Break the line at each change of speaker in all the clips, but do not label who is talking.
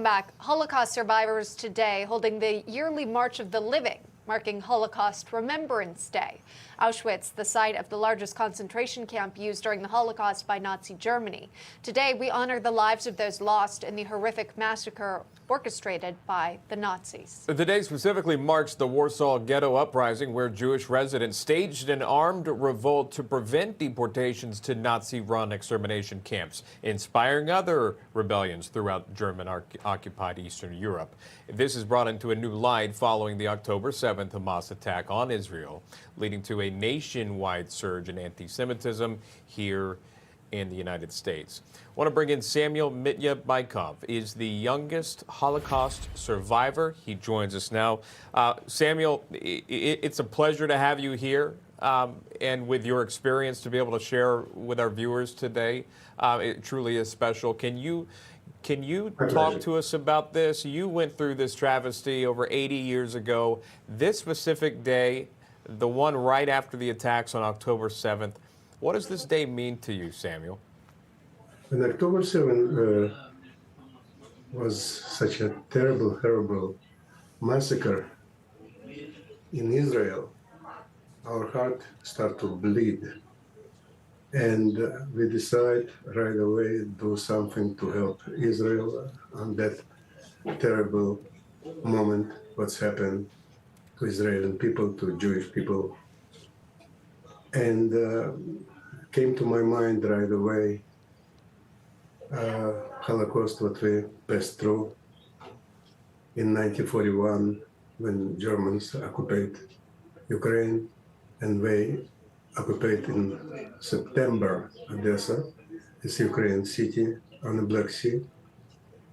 welcome back. Holocaust survivors today holding the yearly March of the Living, marking Holocaust Remembrance Day. Auschwitz, the site of the largest concentration camp used during the Holocaust by Nazi Germany. Today, we honor the lives of those lost in the horrific massacre orchestrated by the Nazis.
The day specifically marks the Warsaw Ghetto Uprising, where Jewish residents staged an armed revolt to prevent deportations to Nazi-run extermination camps, inspiring other rebellions throughout German-occupied Eastern Europe. This is brought into a new light following the October 7th Hamas attack on Israel, leading to a nationwide surge in anti-Semitism here in the United States. I want to bring in Samuel Mitya Bykov, is the youngest Holocaust survivor. He joins us now. Samuel, it's a pleasure to have you here, and with your experience to be able to share with our viewers today. It truly is special. Can you talk to us about this? You went through this travesty over 80 years ago. This specific day, the one right after the attacks on October 7th, what does this day mean to you, Samuel?
And October 7th was such a terrible, horrible massacre in Israel. Our heart started to bleed. And we decided right away to do something to help Israel on that terrible moment, what's happened to Israeli people, to Jewish people. And came to my mind right away Holocaust, what we passed through in 1941 when Germans occupied Ukraine, and they occupied in September Odessa, this Ukrainian city on the Black Sea,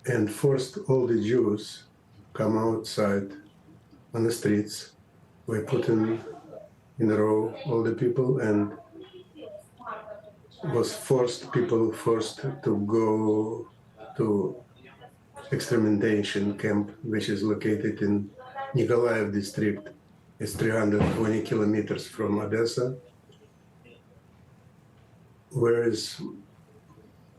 and forced all the Jews come outside on the streets. We put in a row all the people, and was people forced to go to extermination camp, which is located in Nikolaev district. It's 320 kilometers from Odessa, whereas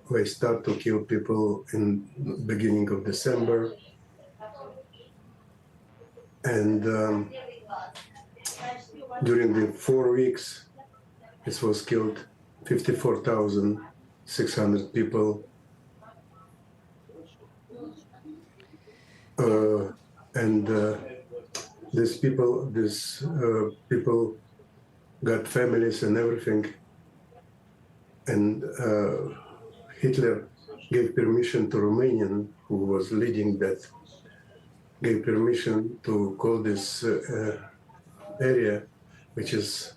we start to kill people in beginning of December. And during the 4 weeks, it was killed 54,600 people. These people got families and everything. And Hitler gave permission to Romanian, who was leading that, gave permission to call this area, which is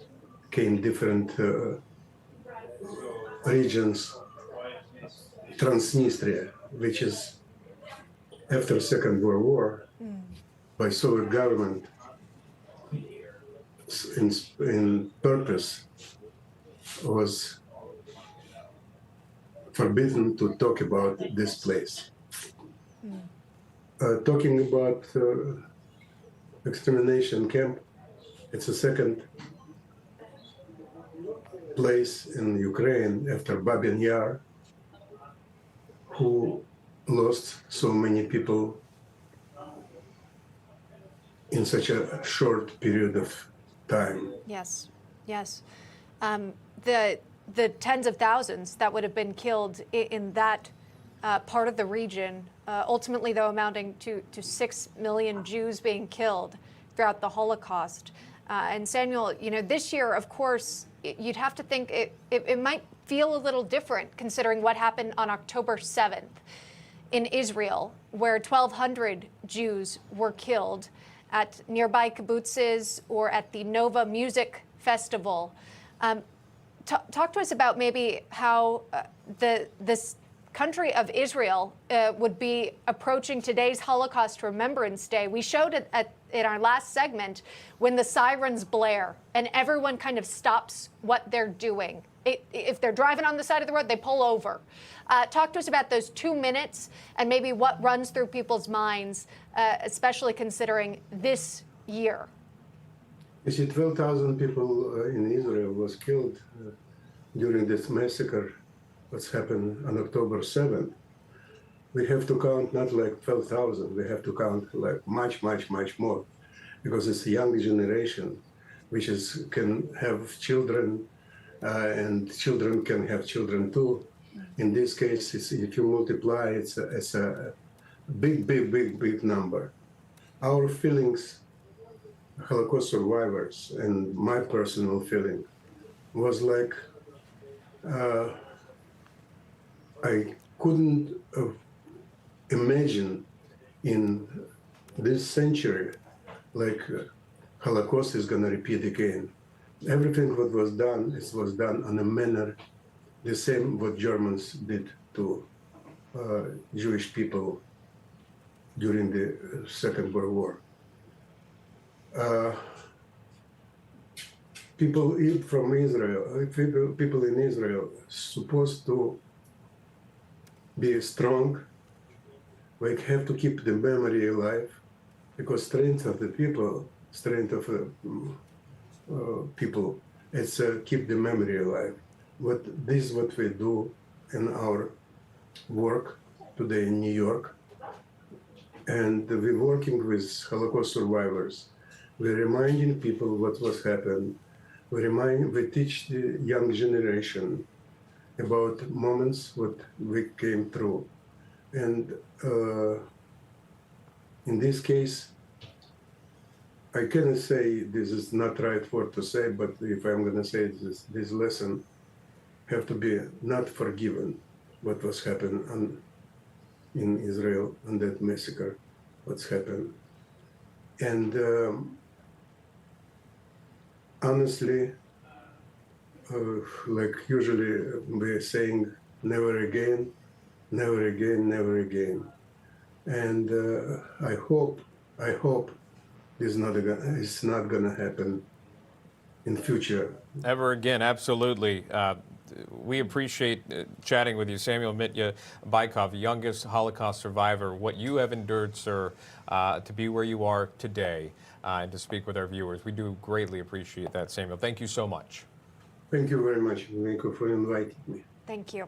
came different regions, Transnistria, which is after Second World War by Soviet government in purpose was forbidden to talk about this place. Talking about extermination camp, it's the second place in Ukraine after Babin Yar, who lost so many people in such a short period of time.
Yes, yes. The tens of thousands that would have been killed in that part of the region, ultimately though amounting to 6 million Jews being killed throughout the Holocaust. And Samuel, this year, of course, you'd have to think it might feel a little different considering what happened on October 7th in Israel, where 1,200 Jews were killed at nearby kibbutzes or at the Nova Music Festival. Talk to us about maybe how this country of Israel would be approaching today's Holocaust Remembrance Day. We showed it in our last segment when the sirens blare and everyone kind of stops what they're doing. If they're driving on the side of the road, they pull over. Talk to us about those 2 minutes and maybe what runs through people's minds, especially considering this year.
You see, 12,000 people in Israel was killed during this massacre, what's happened on October 7th. we have to count not like 12,000, we have to count like much, much, much more, because it's a young generation which can have children, and children can have children too. In this case, if you multiply, it's a big, big, big, big number. Our feelings, Holocaust survivors, and my personal feeling was like, I couldn't imagine in this century, like Holocaust is going to repeat again. Everything what was done, it was done in a manner the same what Germans did to Jewish people during the Second World War. People from Israel, people in Israel, supposed to be strong. We have to keep the memory alive, because strength of the people, strength of people, it's keep the memory alive. This is what we do in our work today in New York. And we're working with Holocaust survivors. We're reminding people what was happened. We teach the young generation about moments what we came through. And in this case, I cannot say this is not right word to say, but if I'm going to say this lesson have to be not forgiven what was happened in Israel on that massacre, what's happened. And honestly, like usually we're saying, never again, never again, never again. And I hope it's not gonna happen in future.
Ever again, absolutely. We appreciate chatting with you, Samuel Mitya Bykov, youngest Holocaust survivor, what you have endured, sir, to be where you are today, and to speak with our viewers. We do greatly appreciate that, Samuel. Thank you so much.
Thank you very much, Nico, for inviting me.
Thank you.